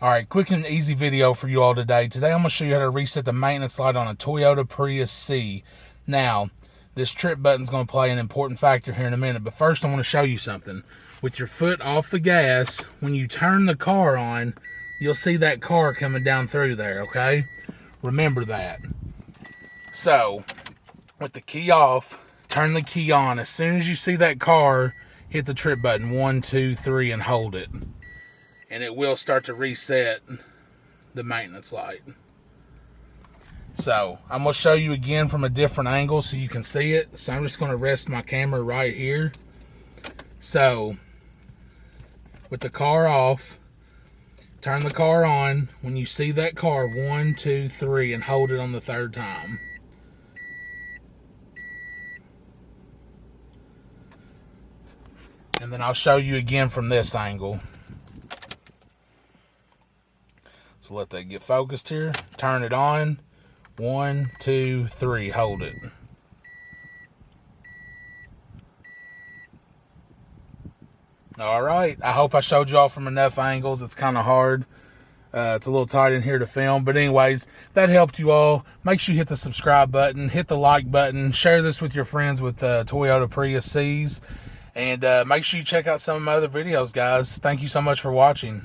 Alright, quick and easy video for you all today. Today I'm going to show you how to reset the maintenance light on a Toyota Prius C. Now, this trip button is going to play an important factor here in a minute, but first I want to show you something. With your foot off the gas, when you turn the car on, you'll see that car coming down through there, okay? Remember that. So, with the key off, turn the key on. As soon as you see that car, hit the trip button, 1, 2, 3, and hold it. And it will start to reset the maintenance light. So, I'm going to show you again from a different angle so you can see it. So, I'm just going to rest my camera right here. So, with the car off, turn the car on. When you see that car, 1, 2, 3, and hold it on the third time. And then I'll show you again from this angle. So let that get focused here. Turn it on. 1, 2, 3. Hold it. Alright. I hope I showed you all from enough angles. It's kind of hard. It's a little tight in here to film. But anyways, if that helped you all, make sure you hit the subscribe button. Hit the like button. Share this with your friends with Toyota Prius Cs. And make sure you check out some of my other videos, guys. Thank you so much for watching.